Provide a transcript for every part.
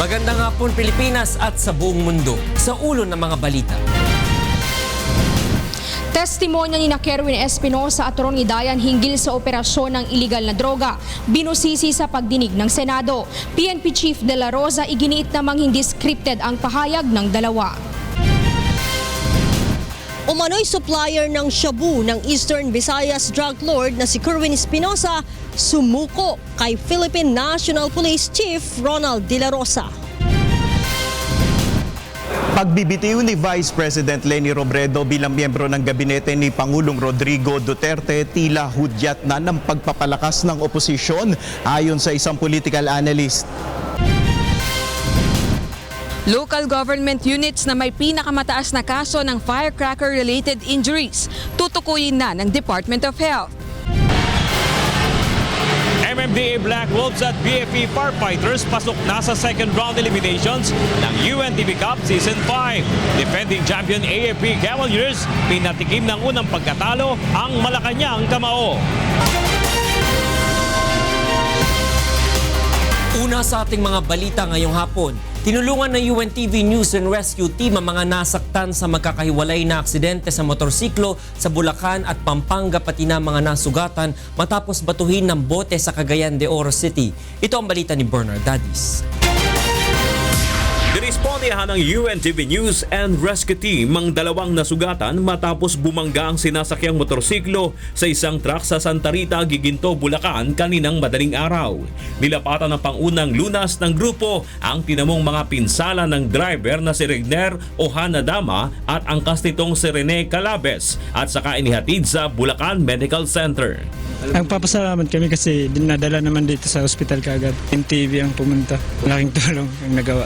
Magandang hapon Pilipinas at sa buong mundo. Sa ulo ng mga balita. Testimonya ni Kerwin Espinosa at Ronnie Dayan hinggil sa operasyon ng iligal na droga, binusisi sa pagdinig ng Senado. PNP Chief De La Rosa iginiit namang hindi scripted ang pahayag ng dalawa. Umano'y supplier ng shabu ng Eastern Visayas drug lord na si Kerwin Espinosa sumuko kay Philippine National Police Chief Ronald De La Rosa. Pagbibitiw ni Vice President Leni Robredo bilang miyembro ng gabinete ni Pangulong Rodrigo Duterte tila hudyat na ng pagpapalakas ng oposisyon ayon sa isang political analyst. Local government units na may pinakamataas na kaso ng firecracker-related injuries, tutukuyin na ng Department of Health. MMDA Black Wolves at BFE Firefighters pasok na sa second round eliminations ng UNTV Cup Season 5. Defending champion AFP Cavaliers, pinatikim ng unang pagkatalo ang Malacanang Kamao. Una sa ating mga balita ngayong hapon, tinulungan ng UNTV News and Rescue Team ang mga nasaktan sa magkakahiwalay na aksidente sa motorsiklo sa Bulacan at Pampanga pati na mga nasugatan matapos batuhin ng bote sa Cagayan de Oro City. Ito ang balita ni Bernard Dadis. Dinispondihan ng UNTV News and Rescue Team ang dalawang nasugatan matapos bumangga ang sinasakyang motorsiklo sa isang truck sa Santa Rita, Giginto, Bulacan kaninang madaling araw. Nilapatan ng pangunang lunas ng grupo ang tinamong mga pinsala ng driver na si Regner Ohanadama at angkas nitong si Rene Calabes at saka inihatid sa Bulacan Medical Center. Nagpapasalamat kami kasi dinadala naman dito sa ospital kaagad. MTV ang pumunta. Malaking tulong ang nagawa.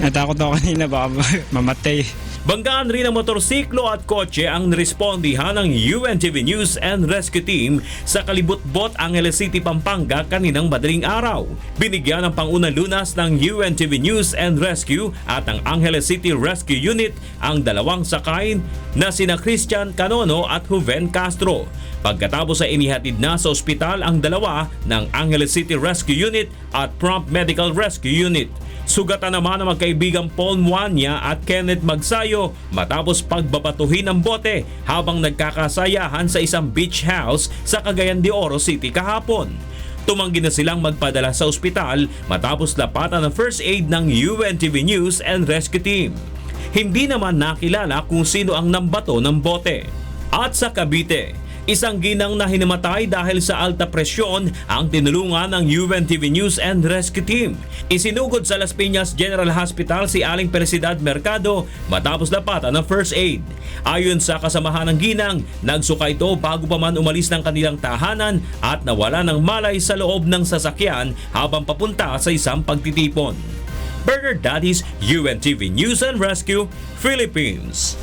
Natakot ako kanina baka mamatay. Banggaan rin ang motorsiklo at kotse ang nirespondihan ng UNTV News and Rescue Team sa Kalibut-Bot, Angeles City, Pampanga kaninang madaling araw. Binigyan ng pangunang lunas ng UNTV News and Rescue at ang Angeles City Rescue Unit ang dalawang sakay na sina Christian Canono at Juven Castro. Pagkatapos ay inihatid na sa ospital ang dalawa ng Angeles City Rescue Unit at Prompt Medical Rescue Unit. Sugatan naman ang magkaibigang Paul Muanya at Kenneth Magsayo matapos pagbabatuhin ng bote habang nagkakasayahan sa isang beach house sa Cagayan de Oro City kahapon. Tumanggi na silang magpadala sa ospital matapos lapatan ng first aid ng UNTV News and Rescue Team. Hindi naman nakilala kung sino ang nambato ng bote. At sa Cavite, isang ginang na hinamatay dahil sa alta presyon ang tinulungan ng UNTV News and Rescue Team. Isinugod sa Las Piñas General Hospital si Aling Felicidad Mercado matapos lapatan ng first aid. Ayon sa kasamahan ng ginang, nagsuka ito bago pa man umalis ng kanilang tahanan at nawala ng malay sa loob ng sasakyan habang papunta sa isang pagtitipon. Bernard Dadis, UNTV News and Rescue, Philippines.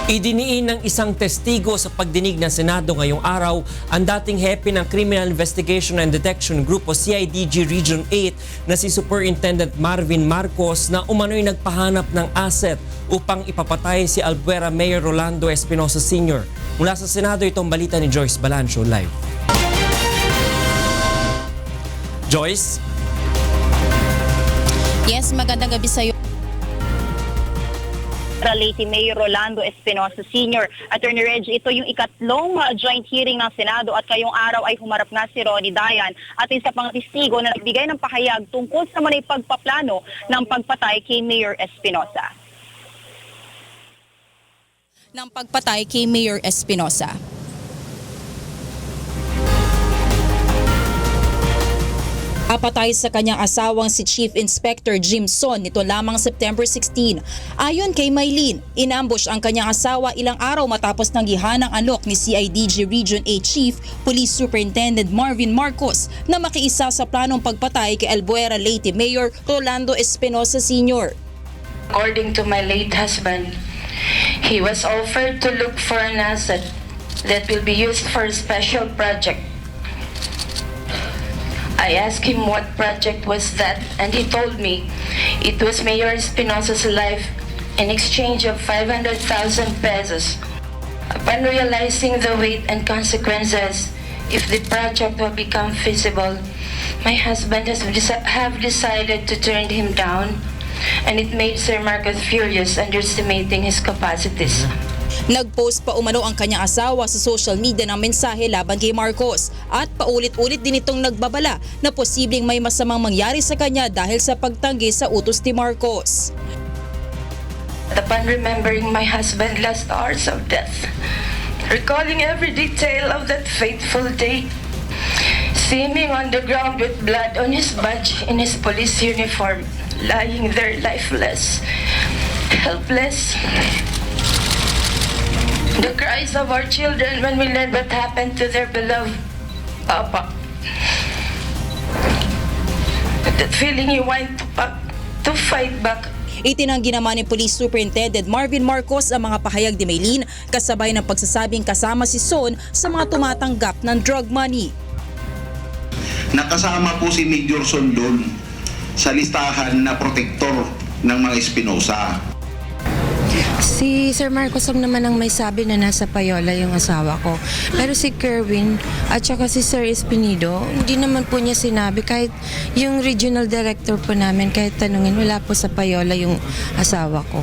Idiniin ng isang testigo sa pagdinig ng Senado ngayong araw ang dating hepe ng Criminal Investigation and Detection Group o CIDG Region 8 na si Superintendent Marvin Marcos na umano'y nagpahanap ng asset upang ipapatay si Albuera Mayor Rolando Espinosa Sr. Mula sa Senado, itong balita ni Joyce Balancio live. Joyce? Yes, magandang gabi sa iyo. Leyte Mayor Rolando Espinosa Sr. Attorney Reg, ito yung ikatlong joint hearing ng Senado at kayong araw ay humarap na si Ronnie Dayan at isa pang testigo na nagbigay ng pahayag tungkol sa manay pagpaplano ng pagpatay kay Mayor Espinosa. Ng pagpatay kay Mayor Espinosa. Apatay sa kanyang asawang si Chief Inspector Jim Son nito lamang September 16. Ayon kay Maylene, inambush ang kanyang asawa ilang araw matapos nanggihan ng alok ni CIDG Region 8 Chief Police Superintendent Marvin Marcos na makiisa sa planong pagpatay kay Albuera Leyte Mayor Rolando Espinosa Sr. According to my late husband, he was offered to look for an asset that will be used for a special project. I asked him what project was that, and he told me it was Mayor Espinosa's life in exchange of 500,000 pesos. Upon realizing the weight and consequences, if the project will become feasible, my husband have decided to turn him down, and it made Sir Marcos furious, underestimating his capacities. Nag-post pa umano ang kanyang asawa sa social media ng mensahe laban kay Marcos at paulit-ulit din itong nagbabala na posibleng may masamang mangyari sa kanya dahil sa pagtanggi sa utos ni Marcos. Upon remembering my husband's last hours of death, recalling every detail of that fateful day, seeing him on the ground with blood on his badge in his police uniform, lying there lifeless, helpless. The cries of our children when we learned what happened to their beloved Papa. That feeling you want to fight back. Itinanggi naman ni Police Superintendent Marvin Marcos ang mga pahayag ni Maylin kasabay ng pagsasabing kasama si Son sa mga tumatanggap ng drug money. Nakasama po si Major Son doon sa listahan na protektor ng mga Espinosa. Si Sir Marcos naman ang may sabi na nasa Payola yung asawa ko. Pero si Kerwin at saka si Sir Espinido, hindi naman po niya sinabi. Kahit yung regional director po namin, kahit tanungin, wala po sa Payola yung asawa ko.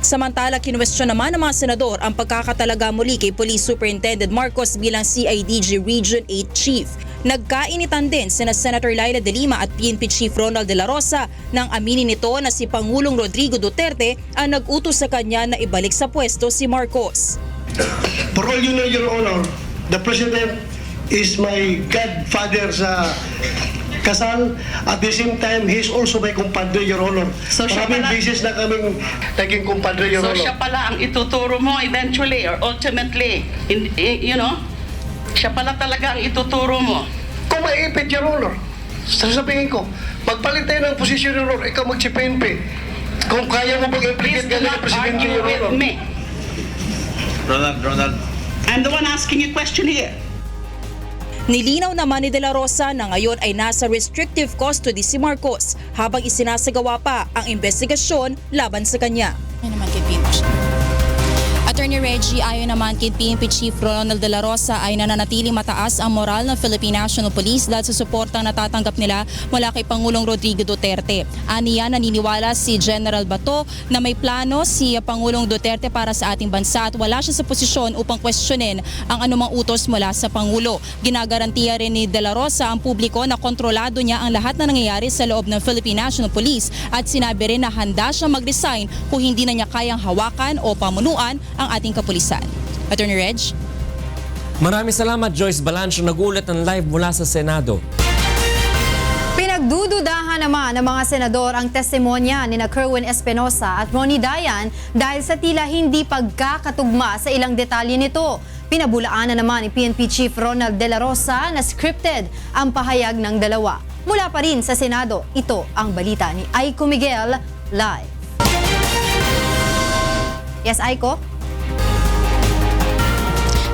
Samantala, kinwestiyon naman ng mga senador ang pagkakatalaga muli kay Police Superintendent Marcos bilang CIDG Region 8 Chief. Nagkainitan din sina Senator Laila De Lima at PNP Chief Ronald De La Rosa nang aminin nito na si Pangulong Rodrigo Duterte ang nag-utos sa kanya na ibalik sa pwesto si Marcos. For all you know, Your Honor, the President is my godfather sa kasal. At the same time, he is also my kumpadre, Your Honor. So maraming beses na kaming naging kumpadre, Your Honor. So siya pala ang ituturo mo eventually or ultimately, you know? Siya pala talaga ang ituturo mo. Kung maiipit, Your Honor, sasabihin ko, magpalit tayo ng posisyon, Your Honor, ikaw mag-CPNP. Kung kaya mo pag-implicate ka ng Presidente, Your Honor. With me. Ronald. I'm the one asking you a question here. Nilinaw naman ni De La Rosa na ngayon ay nasa restrictive custody si Marcos habang isinasagawa pa ang investigasyon laban sa kanya. Attorney Reggie, ayon naman kay PNP Chief Ronald De La Rosa ay nananatiling mataas ang moral ng Philippine National Police dahil sa suportang natatanggap nila mula kay Pangulong Rodrigo Duterte. Aniya, naniniwala si General Bato na may plano si Pangulong Duterte para sa ating bansa at wala siya sa posisyon upang kwestiyonin ang anumang utos mula sa Pangulo. Ginagarantiya rin ni De La Rosa ang publiko na kontrolado niya ang lahat na nangyayari sa loob ng Philippine National Police at sinabi rin na handa siya mag-resign kung hindi na niya kayang hawakan o pamunuan ang ating kapulisan. Attorney Reg? Maraming salamat, Joyce Balancho, nag-uulat ng live mula sa Senado. Pinagdududahan naman ng mga senador ang testimonya ni Kerwin Espinosa at Ronnie Dayan dahil sa tila hindi pagkakatugma sa ilang detalye nito. Pinabulaan na naman ni PNP Chief Ronald De La Rosa na scripted ang pahayag ng dalawa. Mula pa rin sa Senado, ito ang balita ni Aiko Miguel live. Yes, Aiko?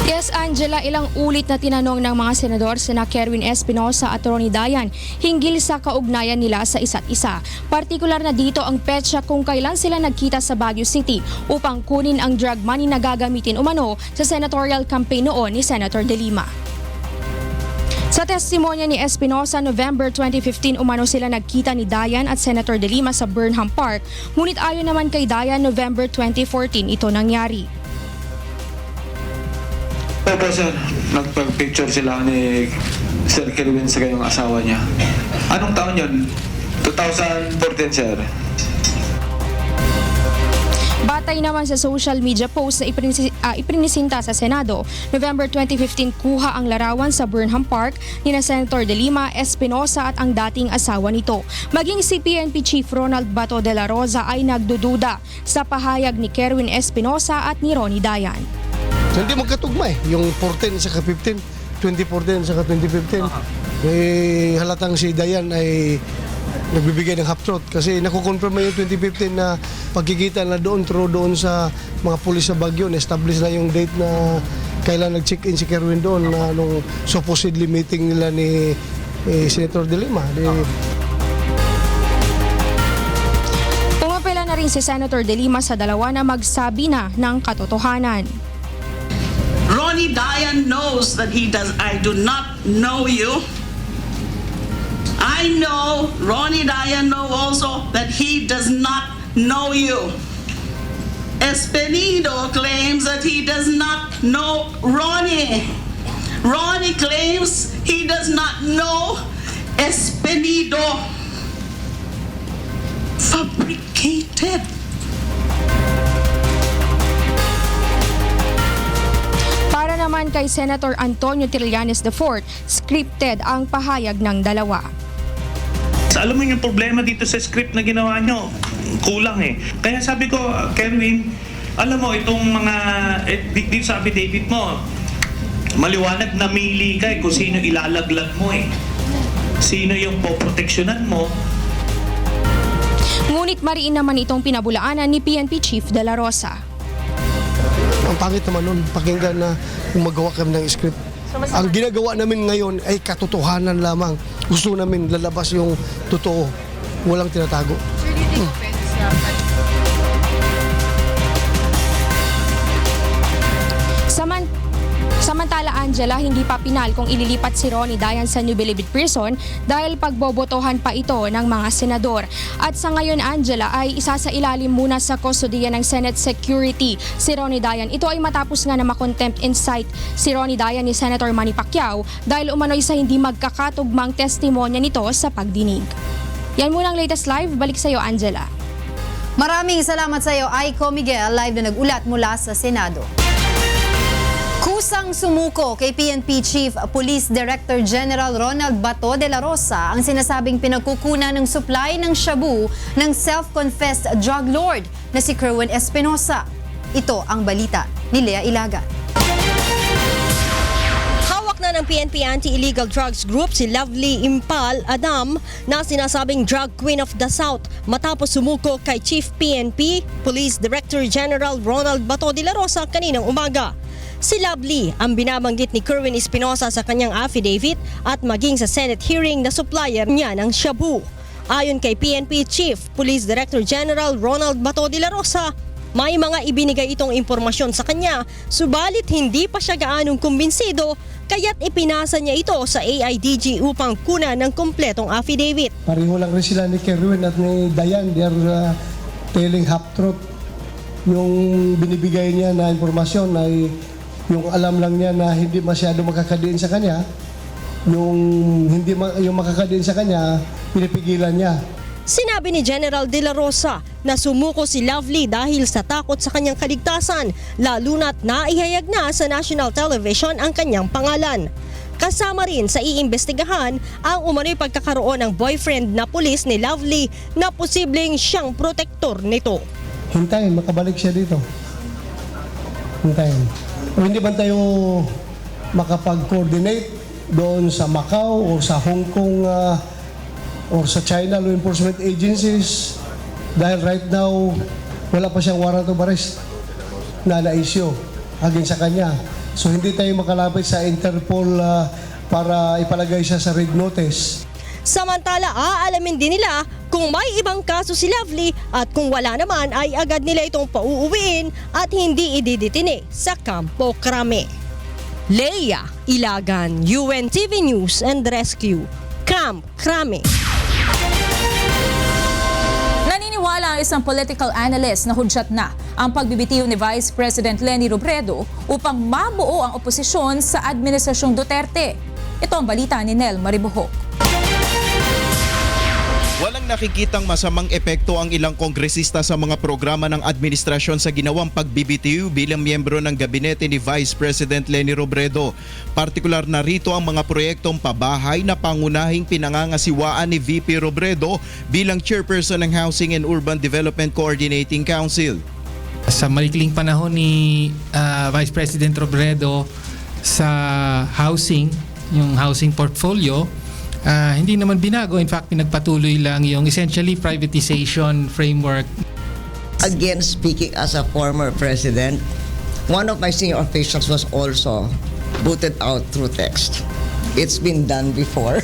Yes, Angela, ilang ulit na tinanong ng mga senador sina Kerwin Espinosa at Ronnie Dayan hinggil sa kaugnayan nila sa isa't isa. Partikular na dito ang petsa kung kailan sila nagkita sa Baguio City upang kunin ang drug money na gagamitin umano sa senatorial campaign noon ni Senator De Lima. Sa testimonya ni Espinosa, November 2015 umano sila nagkita ni Dayan at Senator De Lima sa Burnham Park, ngunit ayon naman kay Dayan, November 2014 ito nangyari. Opo sir, nagpag-picture sila ni Sir Kerwin sa kayong asawa niya. Anong taon yun? 2014 sir. Batay naman sa social media post na iprinisinta sa Senado, November 2015 kuha ang larawan sa Burnham Park ni na Senator De Lima, Espinosa at ang dating asawa nito. Maging si PNP Chief Ronald Bato de la Rosa ay nagdududa sa pahayag ni Kerwin Espinosa at ni Ronnie Dayan. Hindi magkatugma yung 14 sa 15, 2014 sa 2015. Halatang si Dayan ay nagbibigay ng half-truth kasi nakukonfirm yung 2015 na pagkikita na doon sa mga pulis sa Baguio, na-establish na yung date na kailan nag-check-in si Kerwin doon na nung supposedly meeting nila ni Senator De Lima. Pumapila na rin si Senator De Lima sa dalawa na magsabi na ng katotohanan. Ronnie Dayan knows that I do not know you. I know Ronnie Dayan knows also that he does not know you. Espinido claims that he does not know Ronnie. Ronnie claims he does not know Espinido. Fabricated. Para naman kay Senator Antonio Trillanes IV, scripted ang pahayag ng dalawa. Alam mo yung problema dito sa script na ginawa nyo, kulang eh. Kaya sabi ko, Kerwin, alam mo itong mga, dito sa affidavit mo, maliwanag na mili ka kung sino ilalaglag mo eh. Sino yung poproteksyonan mo. Ngunit mariin naman itong pinabulaanan ni PNP Chief De La Rosa. Ang pangit naman nun, pakinggan na magawa kami ng script. Ang ginagawa namin ngayon ay katotohanan lamang. Gusto namin lalabas yung totoo. Walang tinatago. Samantala, Angela, hindi pa pinal kung ililipat si Ronnie Dayan sa New Bilibid Prison dahil pagbobotohan pa ito ng mga senador. At sa ngayon, Angela, ay isasailalim muna sa kustodiya ng Senate Security si Ronnie Dayan. Ito ay matapos nga na makontempt in sight si Ronnie Dayan ni Senator Manny Pacquiao dahil umano'y sa hindi magkakatugmang testimonya nito sa pagdinig. Yan muna ang latest live. Balik sa iyo, Angela. Maraming salamat sa iyo, Aiko Miguel, live na nag-ulat mula sa Senado. Kusang sumuko kay PNP Chief Police Director General Ronald Bato de la Rosa ang sinasabing pinagkukunan ng supply ng shabu ng self-confessed drug lord na si Kerwin Espinosa. Ito ang balita ni Lea Ilagan. Hawak na ng PNP Anti-Illegal Drugs Group si Lovely Impal Adam na sinasabing Drug Queen of the South matapos sumuko kay Chief PNP Police Director General Ronald Bato de la Rosa kaninang umaga. Si Lovely ang binabanggit ni Kerwin Espinosa sa kanyang affidavit at maging sa Senate hearing na supplier niya ng shabu. Ayon kay PNP Chief Police Director General Ronald Bato de la Rosa, may mga ibinigay itong impormasyon sa kanya, subalit hindi pa siya gaanong kumbinsido kaya't ipinasa niya ito sa AIDG upang kunan ng kompletong affidavit. Pareho lang rin sila ni Kerwin at ni Dayan. They are telling half-truth. Yung binibigay niya na impormasyon ay yung alam lang niya na hindi masyado makakadiin sa kanya, yung makakadiin sa kanya, pinipigilan niya. Sinabi ni General De La Rosa na sumuko si Lovely dahil sa takot sa kanyang kaligtasan, lalo na't naihayag na sa national television ang kanyang pangalan. Kasama rin sa iimbestigahan ang umano'y pagkakaroon ng boyfriend na pulis ni Lovely na posibleng siyang protektor nito. Hintayin, makabalik siya dito. Hintayin. O hindi ba tayo makapag-coordinate doon sa Macau o sa Hong Kong o sa China law enforcement agencies dahil right now wala pa siyang warrant of arrest na na-issue against sa kanya. So hindi tayo makalapit sa Interpol para ipalagay siya sa red notice. Samantala, aalamin din nila kung may ibang kaso si Lovely at kung wala naman ay agad nila itong pauuwiin at hindi ididetine sa Campo Crame. Lea Ilagan, UNTV News and Rescue, Camp Crame. Naniniwala ang isang political analyst na hudyat na ang pagbibitiw ni Vice President Leni Robredo upang mabuo ang oposisyon sa Administrasyong Duterte. Ito ang balita ni Nel Maribuhok. Walang nakikitang masamang epekto ang ilang kongresista sa mga programa ng administrasyon sa ginawang pagbibitiw bilang miyembro ng gabinete ni Vice President Leni Robredo. Partikular na rito ang mga proyektong pabahay na pangunahing pinangangasiwaan ni VP Robredo bilang chairperson ng Housing and Urban Development Coordinating Council. Sa malikling panahon ni Vice President Robredo sa housing, yung housing portfolio, hindi naman binago. In fact, pinagpatuloy lang yung essentially privatization framework. Again, speaking as a former president, one of my senior officials was also booted out through text. It's been done before.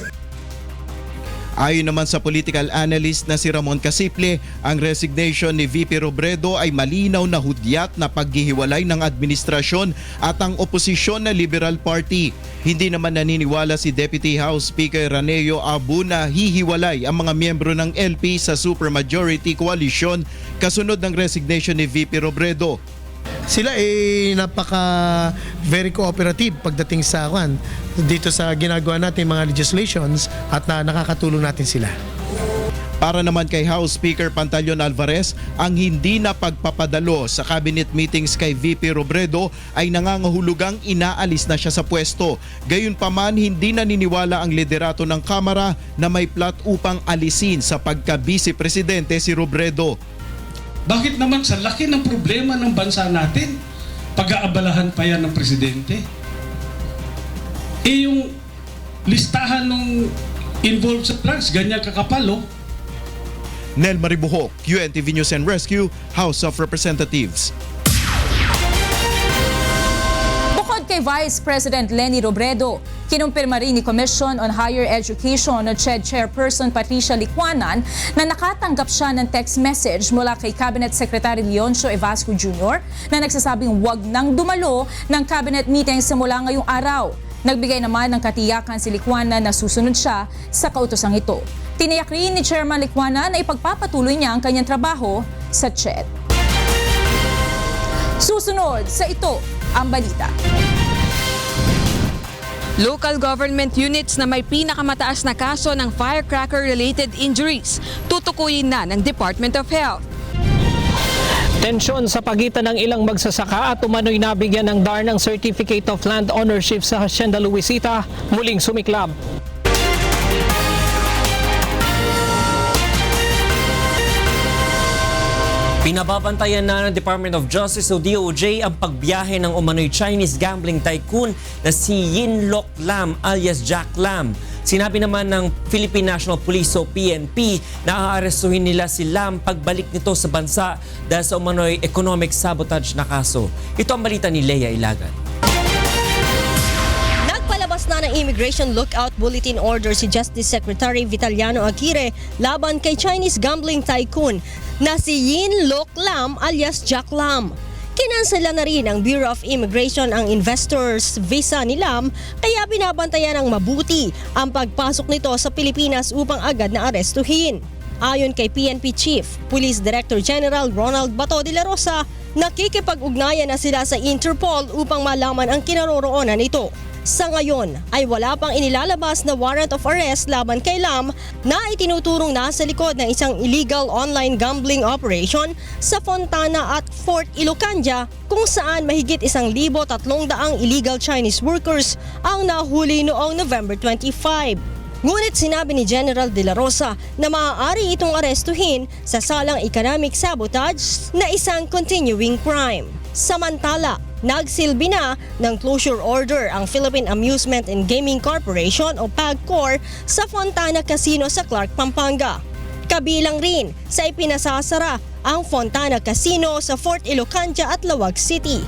Ayon naman sa political analyst na si Ramon Casiple, ang resignation ni VP Robredo ay malinaw na hudyat na paghihiwalay ng administrasyon at ang oposisyon na Liberal Party. Hindi naman naniniwala si Deputy House Speaker Raneo Abu na hihiwalay ang mga miyembro ng LP sa supermajority coalition kasunod ng resignation ni VP Robredo. Sila napaka very cooperative pagdating sa dito sa ginagawa natin mga legislations at nakakatulong natin sila. Para naman kay House Speaker Pantaleon Alvarez, ang hindi na pagpapadalo sa cabinet meetings kay VP Robredo ay nangangahulugang inaalis na siya sa pwesto. Gayunpaman, hindi naniniwala ang liderato ng Kamara na may plot upang alisin sa pagka-vice presidente si Robredo. Bakit naman sa laki ng problema ng bansa natin, pag-aabalahan pa yan ng presidente? Yung listahan ng involved sa drugs, ganyan kakapal, oh. Nel Maribuhok, UNTV News and Rescue, House of Representatives. Bukod kay Vice President Leni Robredo, kinumpirma rin ni Commission on Higher Education o CHED Chairperson Patricia Licuanan na nakatanggap siya ng text message mula kay Cabinet Secretary Leoncio Evasco Jr. na nagsasabing wag nang dumalo ng cabinet meeting simula ngayong araw. Nagbigay naman ng katiyakan si Licuanan na susunod siya sa kautosang ito. Tiniyak rin ni Chairman Licuanan na ipagpapatuloy niya ang kanyang trabaho sa CHED. Susunod sa ito ang balita. Local government units na may pinakamataas na kaso ng firecracker-related injuries, tutukuyin na ng Department of Health. Tensyon sa pagitan ng ilang magsasaka at umano'y nabigyan ng DAR ng Certificate of Land Ownership sa Hacienda Luisita, muling sumiklab. Pinababantayan na ng Department of Justice o DOJ ang pagbiyahe ng umano'y Chinese gambling tycoon na si Yin Loc Lam alias Jack Lam. Sinabi naman ng Philippine National Police o PNP na aarestuhin nila si Lam pagbalik nito sa bansa dahil sa umano'y economic sabotage na kaso. Ito ang balita ni Leia Ilagan. Nagpalabas na ng Immigration Lookout Bulletin Order si Justice Secretary Vitaliano Aguirre laban kay Chinese gambling tycoon na si Yin Loc Lam alias Jack Lam. Kinansela na rin ng Bureau of Immigration ang investor's visa ni Lam kaya binabantayan ng mabuti ang pagpasok nito sa Pilipinas upang agad na arestuhin. Ayon kay PNP Chief, Police Director General Ronald Bato de la Rosa, nakikipag-ugnayan na sila sa Interpol upang malaman ang kinaroroonan nito. Sa ngayon ay wala pang inilalabas na warrant of arrest laban kay Lam na itinuturong nasa likod ng isang illegal online gambling operation sa Fontana at Fort Ilocanja kung saan mahigit 1,300 illegal Chinese workers ang nahuli noong November 25. Ngunit sinabi ni General De La Rosa na maaari itong arestuhin sa salang economic sabotage na isang continuing crime. Samantala, nagsilbi na ng closure order ang Philippine Amusement and Gaming Corporation o PAGCOR sa Fontana Casino sa Clark, Pampanga. Kabilang rin sa ipinasasara ang Fontana Casino sa Fort Ilocanja at Lawag City.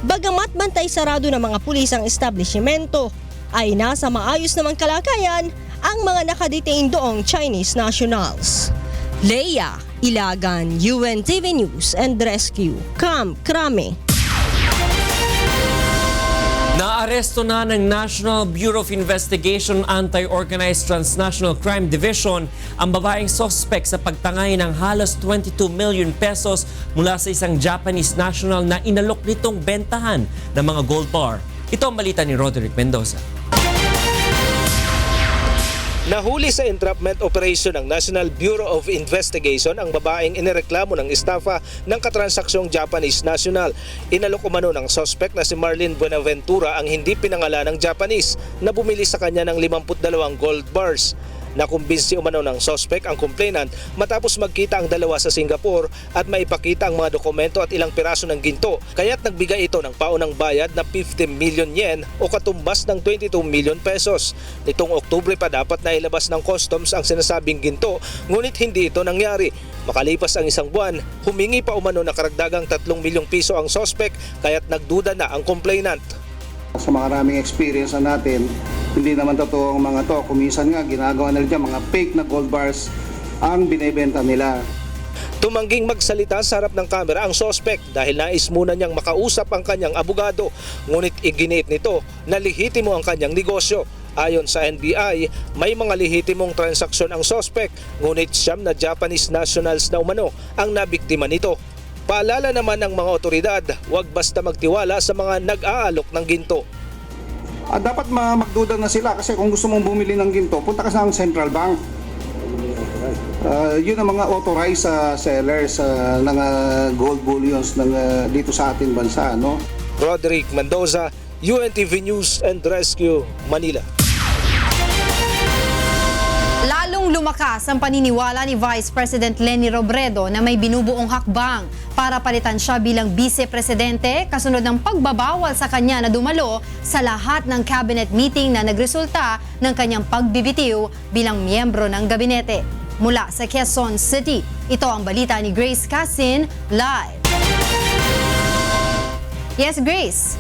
Bagamat bantay sarado ng mga pulis ang establishmento, ay nasa maayos namang kalagayan ang mga nakadetain doong Chinese nationals. Leia Ilagan, UNTV News and Rescue, Camp Crame. Naaresto na ng National Bureau of Investigation Anti-Organized Transnational Crime Division ang babaeng suspect sa pagtangay ng halos 22 million pesos mula sa isang Japanese national na inalok nitong bentahan ng mga gold bar. Ito ang balita ni Roderick Mendoza. Nahuli sa entrapment operation ng National Bureau of Investigation ang babaeng inireklamo ng estafa ng katransaksyong Japanese national. Inalok umano ng suspect na si Marlene Buenaventura ang hindi pinangalan ng Japanese na bumili sa kanya ng 52 gold bars. Nakumbinsi umano ng suspect ang complainant matapos magkita ang dalawa sa Singapore at maipakita ang mga dokumento at ilang piraso ng ginto. Kaya't nagbigay ito ng paunang bayad na 50 million yen o katumbas ng 22 million pesos. Nitong Oktubre pa dapat na ilabas ng customs ang sinasabing ginto, ngunit hindi ito nangyari. Makalipas ang isang buwan, humingi pa umano na karagdagang 3 milyong piso ang suspect kaya't nagduda na ang complainant. Sa maraming experience na natin, Hindi naman totoo ang mga to. Kuminsan nga, ginagawa nila dyan, mga fake na gold bars ang binibenta nila. Tumangging magsalita sa harap ng kamera ang sospek dahil nais muna niyang makausap ang kanyang abogado. Ngunit iginiit nito na lihitimo ang kanyang negosyo. Ayon sa NBI, may mga lehitimong transaksyon ang sospek, ngunit siyam na Japanese nationals na umano ang nabiktima nito. Paalala naman ng mga otoridad, huwag basta magtiwala sa mga nag-aalok ng ginto. Dapat magduda na sila kasi kung gusto mong bumili ng ginto, punta ka sa Central Bank. Yun ang mga authorized sellers ng gold bullions dito sa ating bansa. No? Roderick Mendoza, UNTV News and Rescue, Manila. Lalong lumakas ang paniniwala ni Vice President Leni Robredo na may binubuong hakbang para palitan siya bilang vice-presidente kasunod ng pagbabawal sa kanya na dumalo sa lahat ng cabinet meeting na nagresulta ng kanyang pagbibitiw bilang miyembro ng gabinete. Mula sa Quezon City, ito ang balita ni Grace Casin live. Yes, Grace.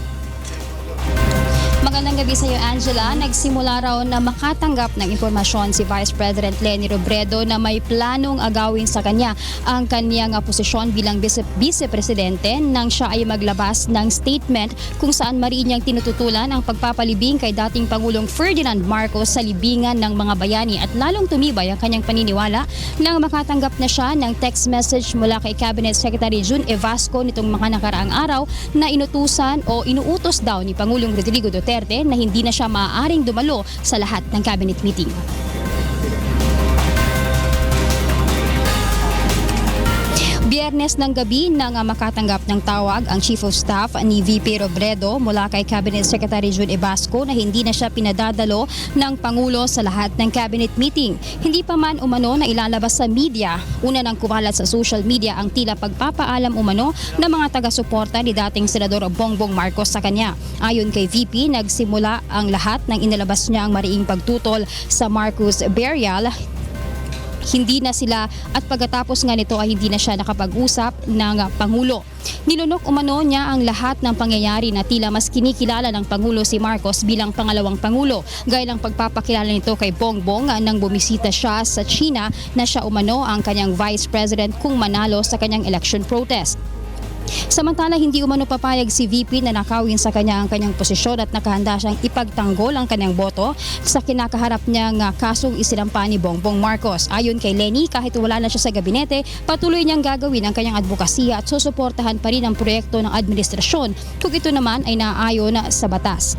Magandang gabi sa iyo, Angela. Nagsimula raw na makatanggap ng impormasyon si Vice President Leni Robredo na may planong agawin sa kanya ang kanyang posisyon bilang vice-presidente nang siya ay maglabas ng statement kung saan mariin niyang tinututulan ang pagpapalibing kay dating Pangulong Ferdinand Marcos sa libingan ng mga bayani at lalong tumibay ang kanyang paniniwala nang makatanggap na siya ng text message mula kay Cabinet Secretary June Evasco nitong mga nakaraang araw na inuutos daw ni Pangulong Rodrigo Duterte na hindi na siya maaaring dumalo sa lahat ng cabinet meeting. Biyernes ng gabi nang makatanggap ng tawag ang Chief of Staff ni VP Robredo mula kay Cabinet Secretary June Evasco na hindi na siya pinadadalo ng Pangulo sa lahat ng cabinet meeting. Hindi pa man umano na ilalabas sa media, una nang kumalat sa social media ang tila pagpapaalam umano ng mga taga-suporta ni dating Senador Bongbong Marcos sa kanya. Ayon kay VP, nagsimula ang lahat nang inilabas niya ang mariing pagtutol sa Marcos burial. Hindi na sila at pagkatapos nga nito ay hindi na siya nakapag-usap ng Pangulo. Nilunok umano niya ang lahat ng pangyayari na tila mas kinikilala ng Pangulo si Marcos bilang pangalawang Pangulo. Gaya ng pagpapakilala nito kay Bongbong nang bumisita siya sa China na siya umano ang kanyang Vice President kung manalo sa kanyang election protest. Samantala, hindi umano papayag si VP na nakawin sa kanya ang kanyang posisyon at nakahanda siyang ipagtanggol ang kanyang boto sa kinakaharap niyang kasong isinampa ni Bongbong Marcos. Ayon kay Leni, kahit wala na siya sa gabinete, patuloy niyang gagawin ang kanyang advokasya at susuportahan pa rin ang proyekto ng administrasyon kung ito naman ay naaayon sa batas.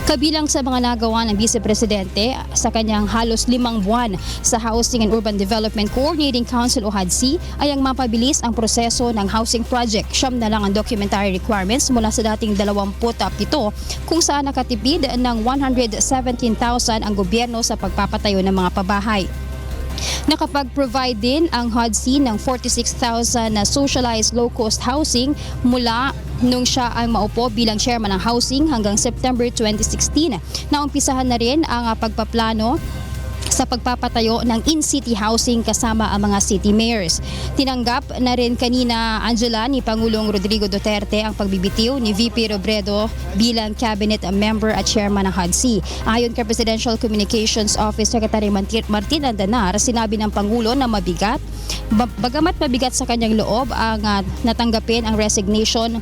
Kabilang sa mga nagawa ng Vice-Presidente sa kanyang halos 5 buwan sa Housing and Urban Development Coordinating Council o HUDC ay ang mapabilis ang proseso ng housing project. Siyam na lang ang documentary requirements mula sa dating 27 kung saan nakatipid ng 117,000 ang gobyerno sa pagpapatayo ng mga pabahay. Nakapag-provide din ang HUDC ng 46,000 na socialized low-cost housing mula nung siya ay maupo bilang chairman ng housing hanggang September 2016. Naumpisahan na rin ang pagpaplano sa pagpapatayo ng in-city housing kasama ang mga city mayors. Tinanggap na rin kanina, Angela, ni Pangulong Rodrigo Duterte ang pagbibitiw ni VP Robredo bilang cabinet member at chairman ng HUDC. Ayon kay Presidential Communications Office Secretary Martin Andanar, sinabi ng Pangulo na bagamat mabigat sa kanyang loob ang natanggapin ang resignation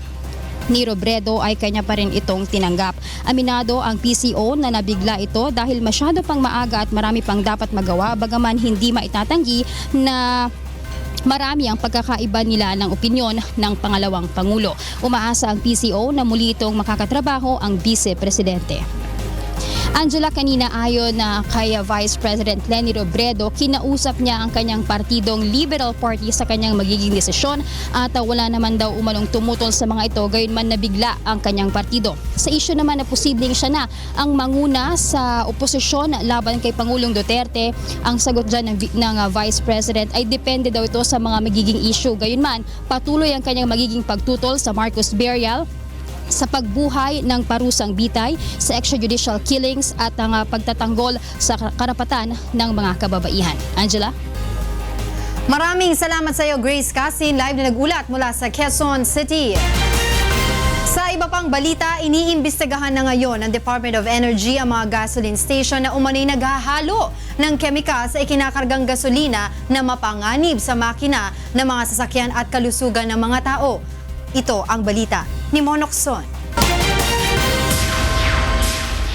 ni Robredo ay kanya pa rin itong tinanggap. Aminado ang PCO na nabigla ito dahil masyado pang maaga at marami pang dapat magawa, bagaman hindi maitatanggi na marami ang pagkakaiba nila ng opinyon ng pangalawang Pangulo. Umaasa ang PCO na muli itong makakatrabaho ang Vice-Presidente. Angela, kanina ayon na kay Vice President Leni Robredo, kinausap niya ang kanyang partidong Liberal Party sa kanyang magiging desisyon at wala naman daw umanong tumutol sa mga ito, gayon man nabigla ang kanyang partido. Sa isyu naman na posibleng siya na ang manguna sa oposisyon laban kay Pangulong Duterte, ang sagot dyan ng Vice President ay depende daw ito sa mga magiging issue. Gayon man, patuloy ang kanyang magiging pagtutol sa Marcos burial, sa pagbuhay ng parusang bitay, sa extrajudicial killings at ang pagtatanggol sa karapatan ng mga kababaihan. Angela? Maraming salamat sa iyo, Grace Casin, live na nag-ulat mula sa Quezon City. Sa iba iba pang balita, iniimbestigahan na ngayon ng Department of Energy ang mga gasoline station na umano'y naghahalo ng kemikal sa ikinakargang gasolina na mapanganib sa makina ng mga sasakyan at kalusugan ng mga tao. Ito ang balita ni Monokson.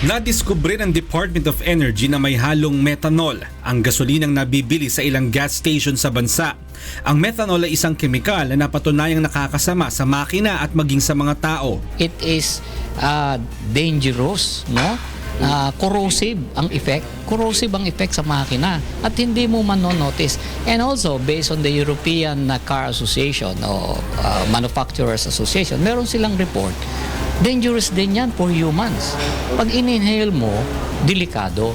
Nadiskubre ng Department of Energy na may halong methanol ang gasolinang nabibili sa ilang gas station sa bansa. Ang methanol ay isang kemikal na napatunayang nakakasama sa makina at maging sa mga tao. It is dangerous, no? Corrosive ang effect sa makina at hindi mo manonotice. And also based on the European Car Association o Manufacturers Association, meron silang report. Dangerous din yan for humans. Pag in-inhale mo, delikado.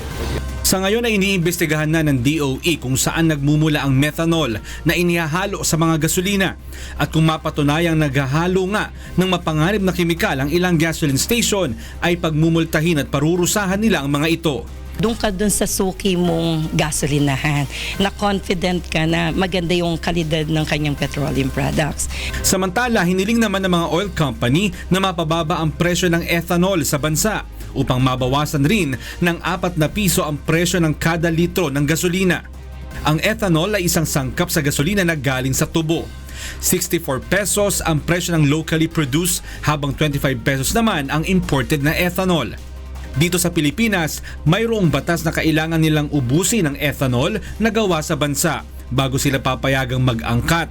Sa ngayon ay iniimbestigahan na ng DOE kung saan nagmumula ang methanol na inihahalo sa mga gasolina at kung mapatunayang naghahalo nga ng mapanganib na kemikal ang ilang gasoline station ay pagmumultahin at parurusahan nila ang mga ito. Doon ka dun sa suki mong gasolinahan na confident ka na maganda yung kalidad ng kanyang petroleum products. Samantala, hiniling naman ng mga oil company na mapababa ang presyo ng ethanol sa bansa upang mabawasan rin ng 4 piso ang presyo ng kada litro ng gasolina. Ang ethanol ay isang sangkap sa gasolina na galing sa tubo. 64 pesos ang presyo ng locally produced habang 25 pesos naman ang imported na ethanol. Dito sa Pilipinas, mayroong batas na kailangan nilang ubusin ang ethanol na gawa sa bansa bago sila papayagang mag-angkat.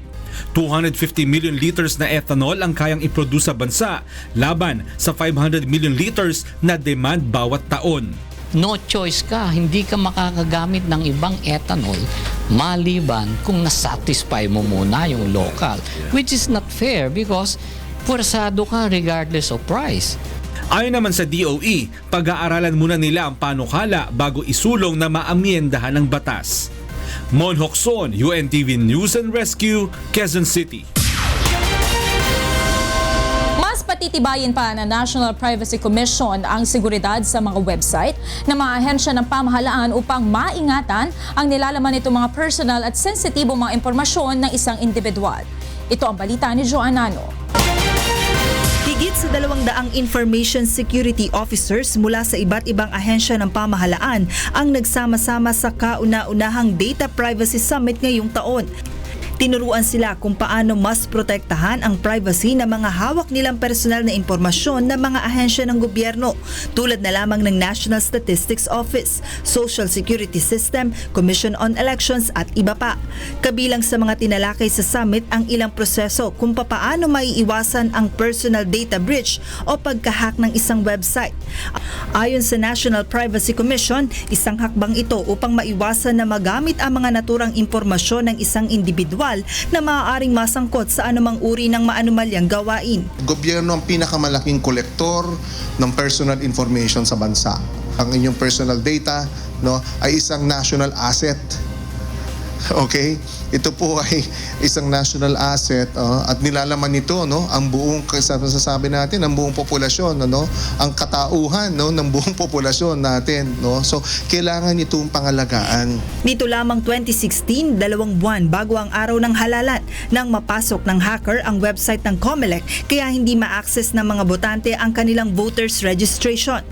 250 million liters na ethanol ang kayang iproduce sa bansa laban sa 500 million liters na demand bawat taon. No choice ka, hindi ka makakagamit ng ibang ethanol maliban kung nasatisfy mo muna yung local, which is not fair because puwersado ka regardless of price. Ayon naman sa DOE, pag-aaralan muna nila ang panukala bago isulong na maamyendahan ng batas. Mon Hokson, UNTV News and Rescue, Quezon City. Mas patitibayin pa ng National Privacy Commission ang seguridad sa mga website na mga ahensya ng pamahalaan upang maingatan ang nilalaman nitong mga personal at sensitibong mga impormasyon ng isang individual. Ito ang balita ni Joanano. Higit sa 200 information security officers mula sa iba't ibang ahensya ng pamahalaan ang nagsama-sama sa kauna-unahang Data Privacy Summit ngayong taon. Tinuruan sila kung paano mas protektahan ang privacy ng mga hawak nilang personal na impormasyon ng mga ahensya ng gobyerno tulad na lamang ng National Statistics Office, Social Security System, Commission on Elections at iba pa. Kabilang sa mga tinalakay sa summit ang ilang proseso kung paano maiiwasan ang personal data breach o pagkahack ng isang website. Ayon sa National Privacy Commission, isang hakbang ito upang maiwasan na magamit ang mga naturang impormasyon ng isang individual na maaaring masangkot sa anumang uri ng maanumalyang gawain. Gobyerno ang pinakamalaking kolektor ng personal information sa bansa. Ang inyong personal data, no, ay isang national asset. Okay? Ito po ay isang national asset at nilalaman nito, no, ang buong, sasabi natin, ang buong populasyon, no, ang katauhan, no, ng buong populasyon natin, no. So kailangan itong pangalagaan. Dito lamang 2016, 2 buwan bago ang araw ng halalan nang mapasok ng hacker ang website ng COMELEC kaya hindi ma-access ng mga botante ang kanilang voters registration.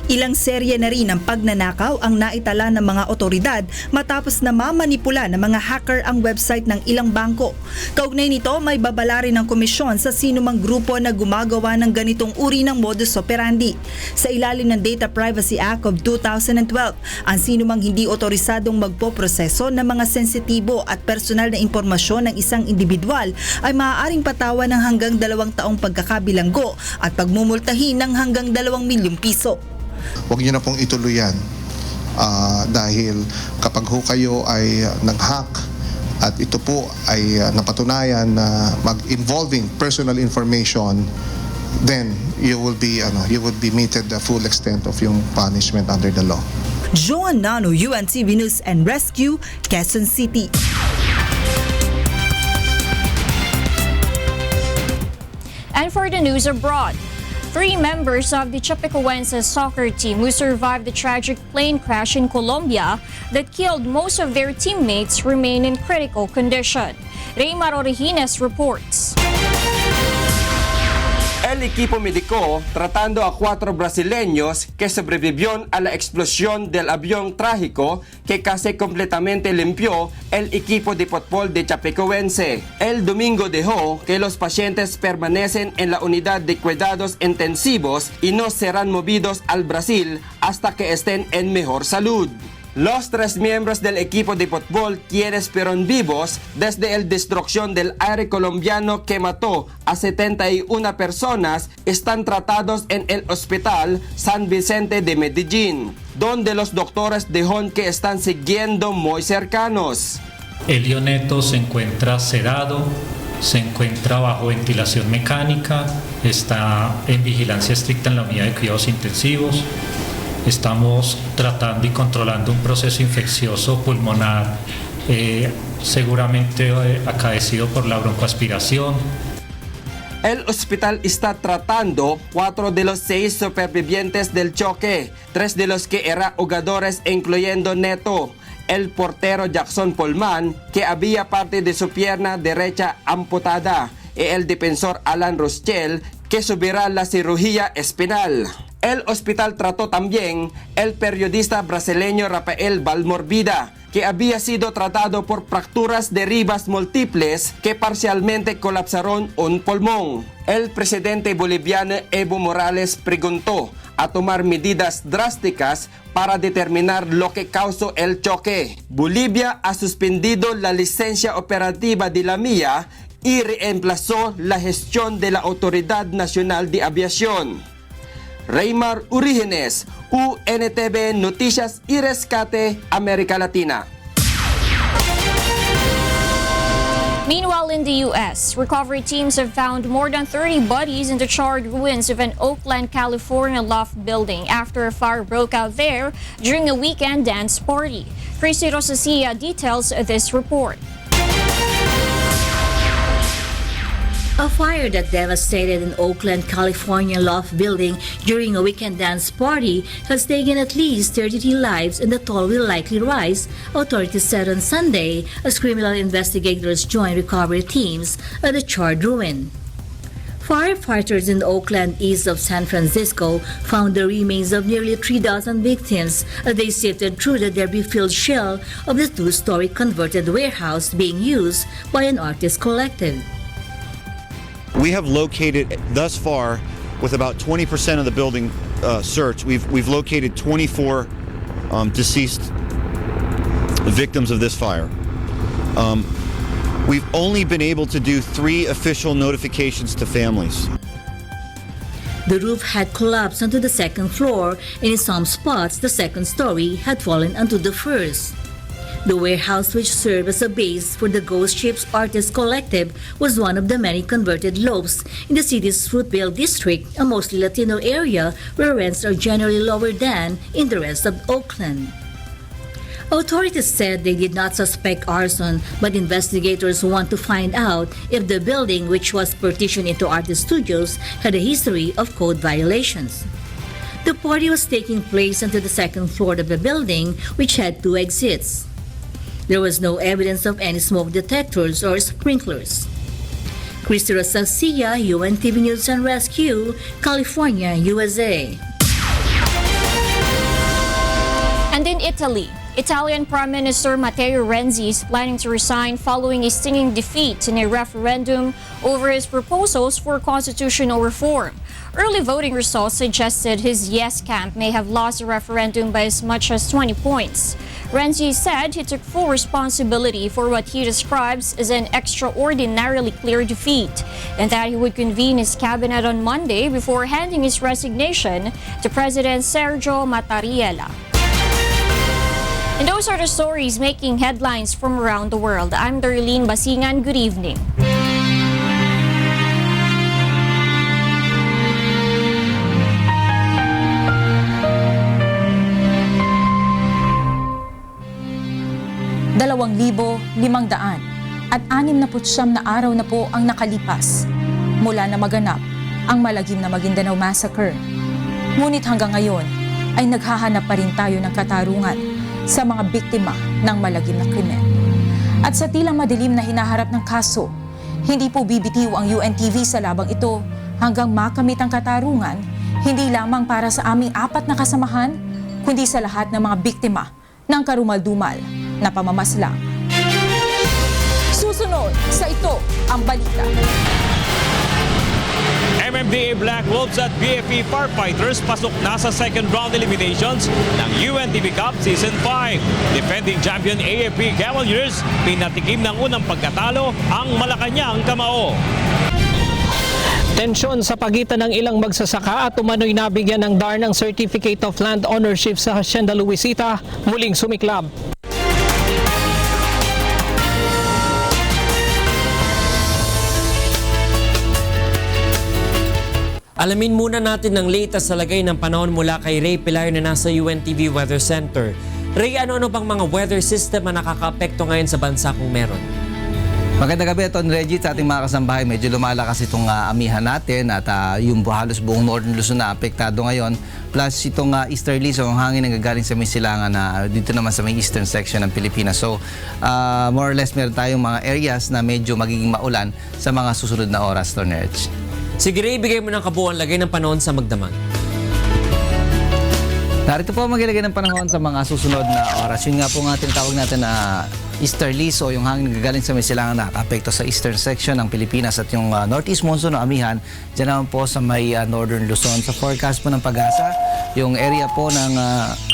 Ilang serye na rin ng pagnanakaw ang naitala ng mga otoridad matapos na mamanipula ng mga hacker ang website ng ilang bangko. Kaugnay nito, may babala rin ng komisyon sa sinumang grupo na gumagawa ng ganitong uri ng modus operandi. Sa ilalim ng Data Privacy Act of 2012, ang sinumang hindi otorisadong magpoproseso ng mga sensitibo at personal na impormasyon ng isang individual ay maaaring patawan ng hanggang 2 taong pagkakabilanggo at pagmumultahin ng hanggang 2 milyong piso. Huwag niyo na pong ituloy yan dahil kapag kayo ay nag-hack at ito po ay napatunayan na mag-involving personal information, then you would be meted the full extent of yung punishment under the law. Joan Nano, UNTV News and Rescue, Quezon City. And for the news abroad, 3 members of the Chapecoense soccer team who survived the tragic plane crash in Colombia that killed most of their teammates remain in critical condition. Raymar Orejines reports. equipo médico tratando a 4 brasileños que sobrevivieron a la explosión del avión trágico que casi completamente limpió el equipo de fútbol de Chapecoense. El domingo dejó que los pacientes permanecen en la unidad de cuidados intensivos y no serán movidos al Brasil hasta que estén en mejor salud. Los 3 miembros del equipo de fútbol, quienes fueron vivos desde la destrucción del aire colombiano que mató a 71 personas, están tratados en el Hospital San Vicente de Medellín, donde los doctores dijeron que están siguiendo muy cercanos. Elio Neto se encuentra sedado, se encuentra bajo ventilación mecánica, está en vigilancia estricta en la unidad de cuidados intensivos. Estamos tratando y controlando un proceso infeccioso pulmonar, seguramente acaecido por la broncoaspiración. El hospital está tratando 4 de los 6 supervivientes del choque, 3 de los que eran jugadores, incluyendo Neto, el portero Jackson Polman, que había parte de su pierna derecha amputada, y el defensor Alan Rochelle, que subirá la cirugía espinal. El hospital trató también el periodista brasileño Rafael Valmorbida, que había sido tratado por fracturas de ribas múltiples que parcialmente colapsaron un pulmón. El presidente boliviano Evo Morales preguntó a tomar medidas drásticas para determinar lo que causó el choque. Bolivia ha suspendido la licencia operativa de la MIA y reemplazó la gestión de la Autoridad Nacional de Aviación. Raymar Orígenes, UNTV Noticias y Rescate, América Latina. Meanwhile, in the U.S., recovery teams have found more than 30 bodies in the charred ruins of an Oakland, California loft building after a fire broke out there during a weekend dance party. Christy Rosacilla details this report. A fire that devastated an Oakland, California loft building during a weekend dance party has taken at least 33 lives and the toll will likely rise, authorities said on Sunday as criminal investigators joined recovery teams at the charred ruin. Firefighters in Oakland, east of San Francisco, found the remains of nearly 3,000 victims as they sifted through the debris-filled shell of the 2-story converted warehouse being used by an artist collective. We have located thus far, with about 20% of the building searched, we've located 24 deceased victims of this fire. We've only been able to do 3 official notifications to families. The roof had collapsed onto the second floor, and in some spots, the second story had fallen onto the first. The warehouse, which served as a base for the Ghost Ships Artists Collective, was one of the many converted lofts in the city's Fruitvale district, a mostly Latino area where rents are generally lower than in the rest of Oakland. Authorities said they did not suspect arson, but investigators want to find out if the building, which was partitioned into artist studios, had a history of code violations. The party was taking place onto the second floor of the building, which had 2 exits. There was no evidence of any smoke detectors or sprinklers. Christy Rosacilla, UNTV News and Rescue, California, USA. And in Italy, Italian Prime Minister Matteo Renzi is planning to resign following a stinging defeat in a referendum over his proposals for constitutional reform. Early voting results suggested his yes camp may have lost the referendum by as much as 20 points. Renzi said he took full responsibility for what he describes as an extraordinarily clear defeat, and that he would convene his cabinet on Monday before handing his resignation to President Sergio Mattarella. And those are the stories making headlines from around the world. I'm Darlene Basingan. Good evening. at 69 na araw na po ang nakalipas mula na maganap ang malagim na Maguindanao Massacre. Ngunit hanggang ngayon ay naghahanap pa rin tayo ng katarungan sa mga biktima ng malagim na krimen. At sa tila madilim na hinaharap ng kaso, hindi po bibitiw ang UNTV sa labang ito hanggang makamit ang katarungan, hindi lamang para sa aming 4 na kasamahan, kundi sa lahat ng mga biktima ng karumal-dumal na pamamaslang. Susunod sa Ito ang Balita. MMDA Black Wolves at BFE Firefighters pasok na sa second round eliminations ng UNTV Cup Season 5. Defending champion AFP Cavaliers, pinatikim ng unang pagkatalo ang Malacanang Kamao. Tensyon sa pagitan ng ilang magsasaka at umano'y nabigyan ng DAR ng Certificate of Land Ownership sa Hacienda Luisita muling sumiklab. Alamin muna natin ang latest sa lagay ng panahon mula kay Ray Pilar na nasa UNTV Weather Center. Ray, ano-ano bang mga weather system na nakaka-apekto ngayon sa bansa kung meron? Magandang gabi, Ton Reggie, sa ating mga kasambahay. Medyo lumalakas itong amihan natin at yung halos buong Northern Luzon na apektado ngayon. Plus itong easterly, so ang hangin ang gagaling sa may silangan na dito naman sa may eastern section ng Pilipinas. So more or less meron tayong mga areas na medyo magiging maulan sa mga susunod na oras, Ton Reggie. Sige Ray, bigay mo ng kabuuan lagay ng panahon sa Magdamag. Narito po ang magilagay ng panahon sa mga susunod na oras. Yun nga po ang tinatawag natin na easterly, so yung hangin gagaling sa may silangan na nakapekto sa eastern section ng Pilipinas at yung northeast monsoon na amihan, dyan naman po sa may northern Luzon. Sa forecast po ng Pag-asa, yung area po ng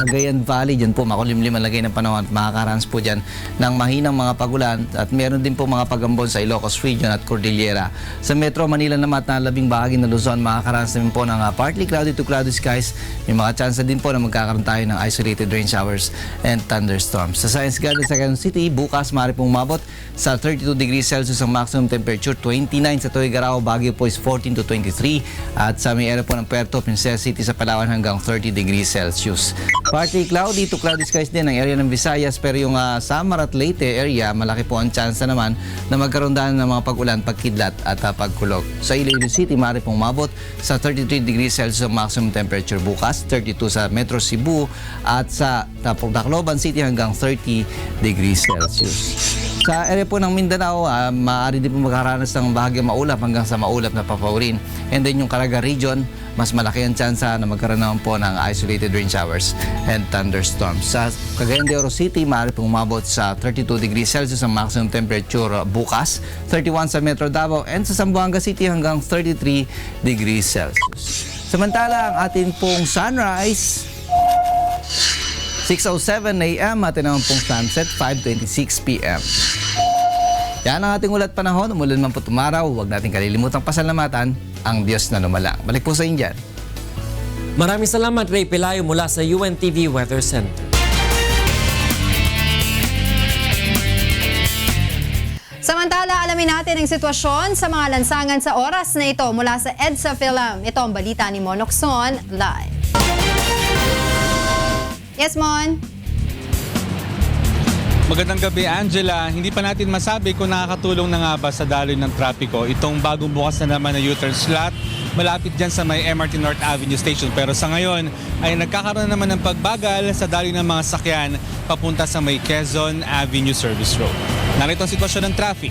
Cagayan Valley, dyan po makulimlim ang lagay ng panahon at makakaranas po dyan ng mahinang mga pagulan at meron din po mga pagambon sa Ilocos Region at Cordillera. Sa Metro Manila naman at labing bahagi ng Luzon, makakaranas din po ng partly cloudy to cloudy skies. May mga chance din po na magkakaroon tayo ng isolated rain showers and thunderstorms. Sa Science Garden sa Quezon City, bukas maaari pong umabot sa 32 degrees Celsius ang maximum temperature, 29 sa Tuguegarao, Baguio po is 14 to 23 at sa may area po ng Puerto Princesa City sa Palawan hanggang 30 degrees Celsius. Partly cloudy to cloudy skies din ang area ng Visayas, pero yung Samar at Leyte area, malaki po ang chance naman na magkaroon ng mga pag-ulan, pagkidlat at pagkulog. Sa Iloilo City, maaari pong umabot sa 33 degrees Celsius ang maximum temperature bukas, 32 sa Metro Cebu at sa Tacloban City hanggang 30 degrees Celsius. Sa area po ng Mindanao, maaari din po magkaranas ng bahagyang maulap hanggang sa maulap na papaurin. And then yung Caraga region, mas malaki ang tsansa na magkaroon naman po ng isolated rain showers and thunderstorms. Sa Cagayan de Oro City, maaari pong umabot sa 32 degrees Celsius ang maximum temperature bukas, 31 sa Metro Davao, and sa Zamboanga City hanggang 33 degrees Celsius. Samantala, ang atin pong sunrise, 6:07 a.m. at naman pong sunset, 5:26 p.m. Yan ang ating ulat panahon. Umulan man po tumaraw, huwag natin kalilimutang pasalamatan ang Diyos na lumalang. Balik po sa inyo. Maraming salamat Ray Pelayo mula sa UNTV Weather Center. Samantala, alamin natin ang sitwasyon sa mga lansangan sa oras na ito mula sa EDSA Film. Ito ang balita ni Monokson live. Yes, Mon? Magandang gabi, Angela. Hindi pa natin masabi kung nakakatulong na nga ba sa daloy ng trapiko itong bagong bukas na naman na U-turn slot malapit dyan sa may MRT North Avenue Station. Pero sa ngayon ay nagkakaroon naman ng pagbagal sa daloy ng mga sakyan papunta sa may Quezon Avenue Service Road. Narito ang sitwasyon ng traffic.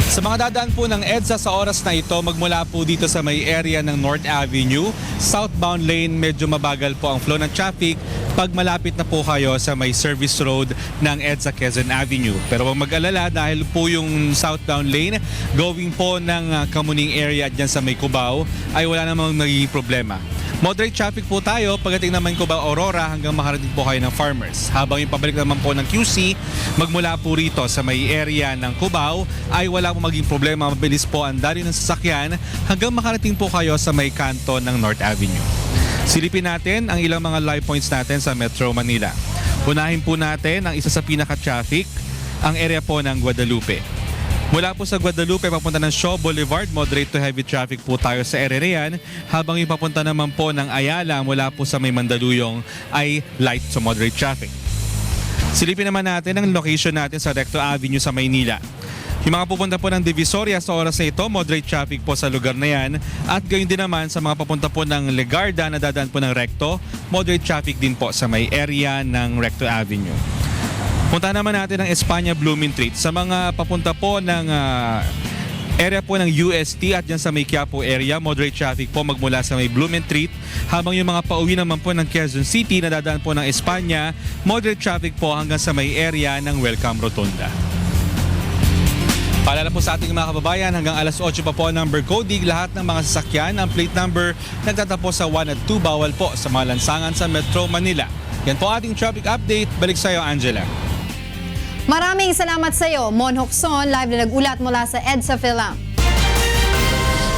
Sa mga dadaan po ng EDSA sa oras na ito, magmula po dito sa may area ng North Avenue, southbound lane, medyo mabagal po ang flow ng traffic pag malapit na po kayo sa may service road ng EDSA Quezon Avenue. Pero huwag mag-alala dahil po yung southbound lane, going po ng Kamuning area dyan sa may Cubao, ay wala namang nagiging problema. Moderate traffic po tayo pagdating naman Cubao Aurora hanggang makarating po kayo ng Farmers. Habang yung pabalik naman po ng QC, magmula po rito sa may area ng Cubao ay wala po maging problema. Mabilis po ang daloy ng sasakyan hanggang makarating po kayo sa may kanto ng North Avenue. Silipin natin ang ilang mga live points natin sa Metro Manila. Unahin po natin ang isa sa pinaka-traffic, ang area po ng Guadalupe. Mula po sa Guadalupe papunta ng Shaw Boulevard, moderate to heavy traffic po tayo sa area yan. Habang yung papunta naman po ng Ayala mula po sa may Mandaluyong ay light to moderate traffic. Silipin naman natin ang location natin sa Recto Avenue sa Maynila. Yung mga pupunta po ng Divisoria sa oras na ito, moderate traffic po sa lugar na yan. At gayon din naman sa mga papunta po ng Legarda na dadaan po ng Recto, moderate traffic din po sa may area ng Recto Avenue. Punta naman natin ang Espanya Blooming Treat. Sa mga papunta po ng Area po ng UST at dyan sa may Quiapo area, moderate traffic po magmula sa may Blumentritt. Habang yung mga pauwi naman po ng Quezon City na dadaan po ng Espanya, moderate traffic po hanggang sa may area ng Welcome Rotunda. Paalala po sa ating mga kababayan, hanggang alas 8 pa po ang number coding. Lahat ng mga sasakyan, ang plate number nagtatapos sa 1 at 2, bawal po sa mga lansangan sa Metro Manila. Yan po ating traffic update. Balik sa iyo, Angela. Maraming salamat sa iyo, Mon Hokson, live na nag-ulat mula sa EDSA Philam.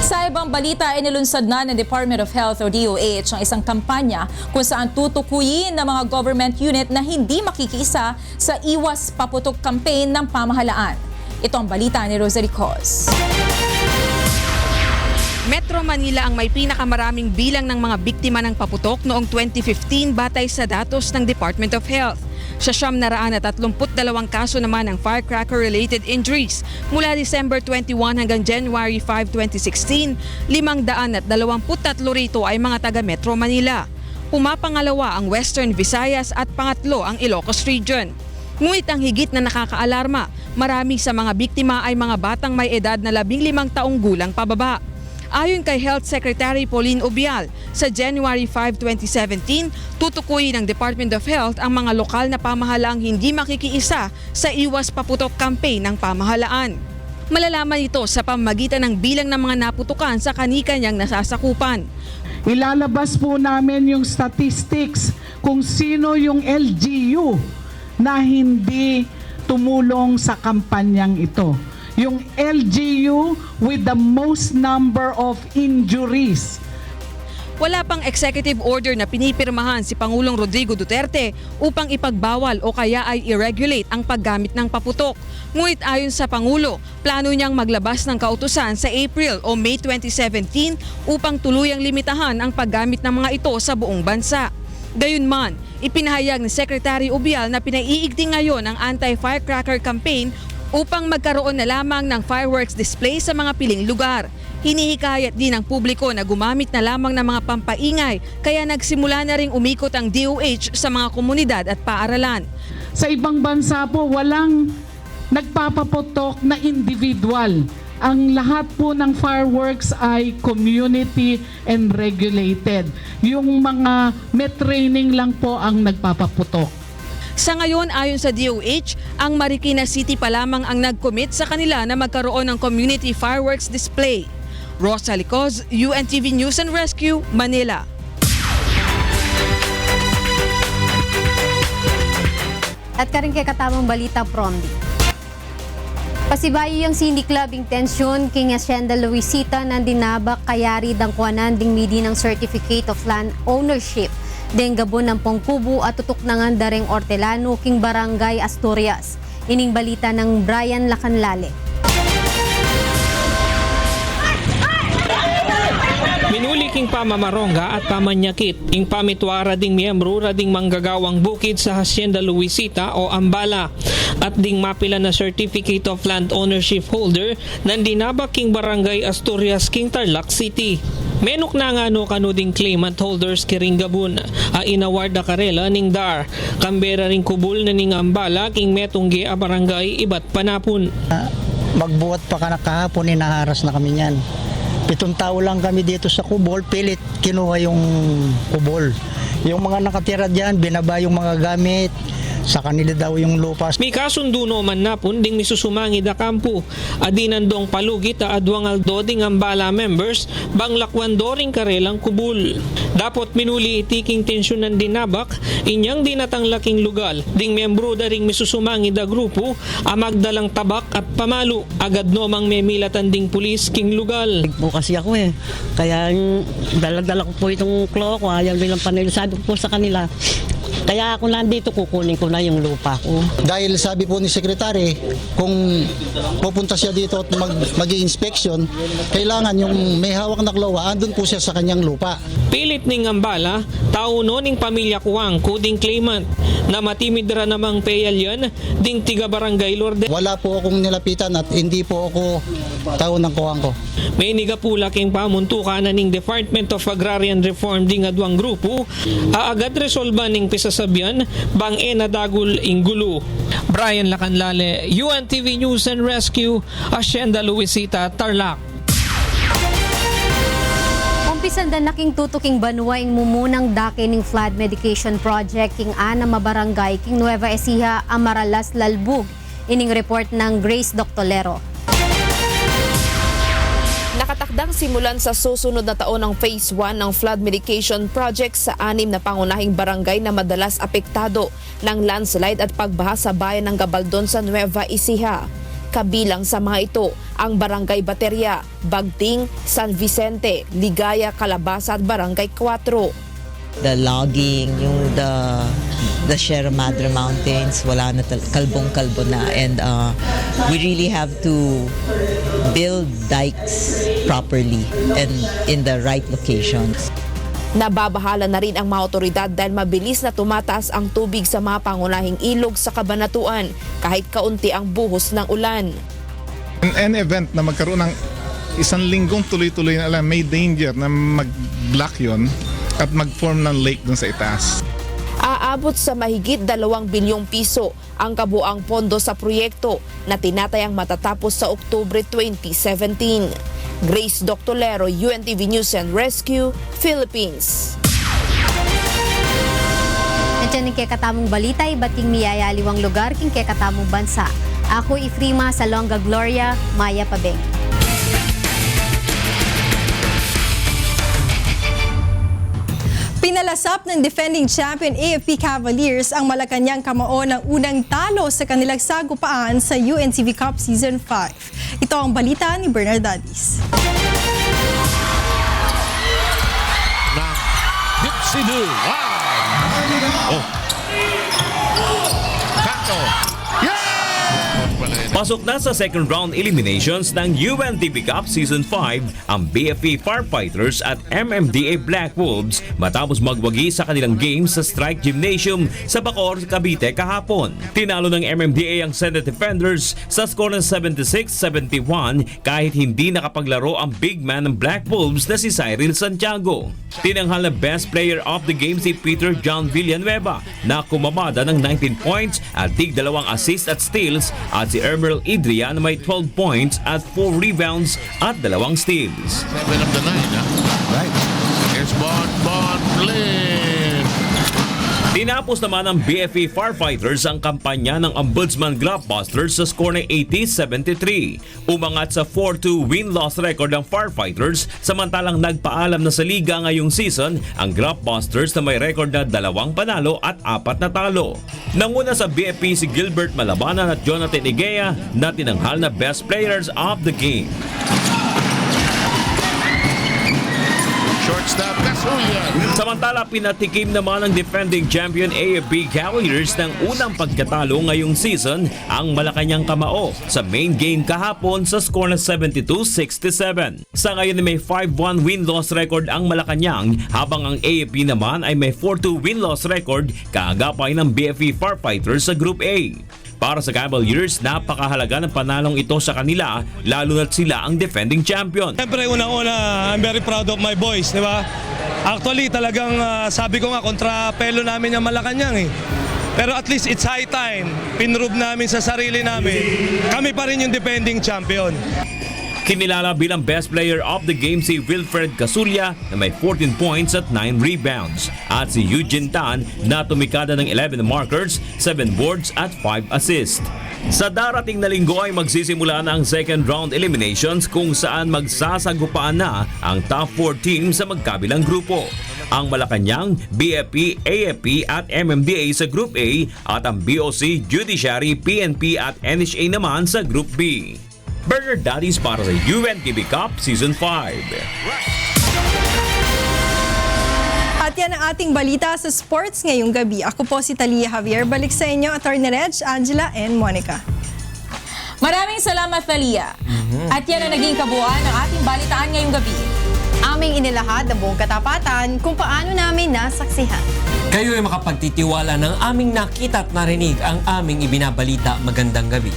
Sa ibang balita, inilunsad na ng Department of Health o DOH ang isang kampanya kung saan tutukuyin ng mga government unit na hindi makikiisa sa Iwas Paputok campaign ng pamahalaan. Ito ang balita ni Rosary Cos. Metro Manila ang may pinakamaraming bilang ng mga biktima ng paputok noong 2015 batay sa datos ng Department of Health. Sa 932 kaso naman ng firecracker-related injuries mula December 21 hanggang January 5, 2016, 523 rito ay mga taga Metro Manila. Pumapangalawa ang Western Visayas at pangatlo ang Ilocos Region. Ngunit ang higit na nakakaalarma, marami sa mga biktima ay mga batang may edad na 15 taong gulang pababa. Ayon kay Health Secretary Pauline Obial, sa January 5, 2017, tutukuyin ng Department of Health ang mga lokal na pamahalaang hindi makikiisa sa Iwas Paputok campaign ng pamahalaan. Malalaman ito sa pamamagitan ng bilang ng mga naputukan sa kani-kanyang nasasakupan. Ilalabas po namin yung statistics kung sino yung LGU na hindi tumulong sa kampanyang ito. Yung LGU with the most number of injuries. Wala pang executive order na pinipirmahan si Pangulong Rodrigo Duterte upang ipagbawal o kaya ay i-regulate ang paggamit ng paputok. Ngunit ayon sa Pangulo, plano niyang maglabas ng kautusan sa April o May 2017 upang tuluyang limitahan ang paggamit ng mga ito sa buong bansa. Gayunman, ipinahayag ni Secretary Obial na pinaiigting ngayon ang anti-firecracker campaign upang magkaroon na lamang ng fireworks display sa mga piling lugar. Hinihikayat din ng publiko na gumamit na lamang ng mga pampaingay, kaya nagsimula na ring umikot ang DOH sa mga komunidad at paaralan. Sa ibang bansa po, walang nagpapaputok na individual. Ang lahat po ng fireworks ay community and regulated. Yung mga may training lang po ang nagpapaputok. Sa ngayon, ayon sa DOH, ang Marikina City pa lamang ang nag-commit sa kanila na magkaroon ng community fireworks display. Rosa Licoz, UNTV News and Rescue, Manila. At karing kay katamang balita Promdi. Pasibayo yung Cindy Club intensyon king Hacienda Luisita ng dinabak kayari dang kuanan ding midi ng Certificate of Land Ownership deng gabon ng Pongkubo at tutok nangan dareng Hortelano king Barangay Asturias. Ining balita ng Brian Lacanlale. Minuli king pamamarongga at pamanyakit ing pamitwara ding miyembro rading manggagawang bukid sa Hacienda Luisita o Ambala at ding mapila na Certificate of Land Ownership holder ng dinabak king Barangay Asturias king Tarlac City. Menok na nga no kano ding claimant holders kiring gabon a inaward na karela ning DAR kambera ring kubul na ning Ambala king metungge a barangay iba't panapon. Magbuhat pa ka na kahapon, inaharas na kami niyan. 7 tao lang kami dito sa kubol, pilit kinuha yung kubol. Yung mga nakatira dyan, binaba yung mga gamit, sa kanila daw yung lupa. May kasundo no man napon ding misusumangi da kampo. Adinandong palugit a adwangal doding Ambala members banglakwan doring karelang kubul. Dapat minuli itiking tensyon ng dinabak inyang dinatang laking lugal ding membro da ring misusumangi da grupo a magdalang tabak at pamalo agad no mang memilatan ding pulis king lugal. Po kasi ako kaya dala-dala ko po itong klo ko ayaw bilang panilisabi ko po sa kanila. Kaya ako nandito, kukunin ko na yung lupa ko. Dahil sabi po ni Sekretary, kung pupunta siya dito at mag-i-inspection, kailangan yung may hawak na klowa, andun po siya sa kanyang lupa. Pilit ning Ambala, tao no ning pamilya kuwang kuding claimant na matimid ra namang payal yan ding tiga barangay Lorde. Wala po akong nilapitan at hindi po ako tao ng kuwang ko. May nigapula king pamuntukan na ning Department of Agrarian Reform ding adwang grupo, aagad resolba ning pisasabyan bang nadagul ing gulo. Brian Lacanlale, UNTV News and Rescue, Hacienda Luisita, Tarlac. Umpisan dan naking tutuking banwa ing mumunang dake ning flood medication project king ana mabarangay king Nueva Ecija, Amaralas, Lalbug. Ining report ng Grace Doctolero. Nakatakdang simulan sa susunod na taon ang Phase 1 ng flood mitigation project sa 6 na pangunahing barangay na madalas apektado ng landslide at pagbaha sa bayan ng Gabaldon sa Nueva Ecija. Kabilang sa mga ito ang Barangay Bateria, Bagting, San Vicente, Ligaya, Calabasa at Barangay 4. The logging, yung the Sierra Madre Mountains, wala na kalbong-kalbo na, and we really have to build dikes properly and in the right locations. Nababahala na rin ang mga otoridad dahil mabilis na tumataas ang tubig sa mga pangunahing ilog sa Kabanatuan kahit kaunti ang buhos ng ulan. In any event na magkaroon ng isang linggong tuloy-tuloy na may danger na mag-block yon at mag-form ng lake dun sa itaas. Aabot sa mahigit 2 bilyong piso ang kabuang pondo sa proyekto na tinatayang matatapos sa Oktubre 2017. Grace Doctolero, UNTV News and Rescue, Philippines. Nandiyan kay katamong balita, bating miyayaliwang lugar king kay katamong bansa. Ako Ifrima sa Longga Gloria, Maya Pabeng. Pinalasap ng defending champion AFP Cavaliers ang Malacanang Kamao ng unang talo sa kanilang sagupaan sa UNTV Cup Season 5. Ito ang balita ni Bernard Dadis. Dipsidu. Wow! Oh. Kanto. Pasok na sa second round eliminations ng UNTV Cup Season 5 ang BFP Firefighters at MMDA Black Wolves matapos magwagi sa kanilang games sa Strike Gymnasium sa Bacoor, Cavite kahapon. Tinalo ng MMDA ang Senate Defenders sa score ng 76-71 kahit hindi nakapaglaro ang big man ng Black Wolves na si Cyril Santiago. Tinanghal na best player of the game si Peter John Villanueva na kumamada ng 19 points at tig 2 assists at steals at si Emerald Idria na may 12 points at 4 rebounds at 2 steals. 7 of the 9, huh? Right. Here's Bon Flynn. Tinapos naman ng BFP Firefighters ang kampanya ng Ombudsman Globebusters sa score ng 80-73. Umangat sa 4-2 win-loss record ng Firefighters samantalang nagpaalam na sa liga ngayong season ang Globebusters na may record na 2 panalo at 4 na talo. Nanguna sa BFP si Gilbert Malabanan at Jonathan Igea na tinanghal na best players of the game. Shortstop Casulla. Samantala, pinatikim naman ng defending champion AFP Cavaliers ng unang pagkatalo ngayong season ang Malacanang Kamao sa main game kahapon sa score na 72-67. Sa ngayon may 5-1 win-loss record ang Malacanang habang ang AFP naman ay may 4-2 win-loss record kaagapay ng BFP Firefighters sa Group A. Para sa Cavaliers, napakahalaga ng panalong ito sa kanila lalo na't sila ang defending champion. Siyempre, unang-una, I'm very proud of my boys, di ba? Actually, talagang sabi ko nga, kontra pelo namin yung Malacanang eh. Pero at least it's high time, pinrove namin sa sarili namin, kami pa rin yung defending champion. Kinilala bilang best player of the game si Wilfred Casulla na may 14 points at 9 rebounds at si Eugene Tan na tumikada ng 11 markers, 7 boards at 5 assists. Sa darating na linggo ay magsisimula na ang second round eliminations kung saan magsasagupaan na ang top 4 teams sa magkabilang grupo. Ang Malacanang, BFP, AFP at MMDA sa Group A at ang BOC, Judiciary, PNP at NHA naman sa Group B. Bernard Dadis para sa UNTV Cup Season 5. At yan ang ating balita sa sports ngayong gabi. Ako po si Talia Javier. Balik sa inyo, Atty. Reg, Angela, and Monica. Maraming salamat, Talia. At yan ang naging kabuuan ng ating balitaan ngayong gabi. Aming inilahad ang buong katapatan kung paano namin nasaksihan. Kayo ay makapagtitiwala ng aming nakita at narinig ang aming ibinabalita. Magandang gabi.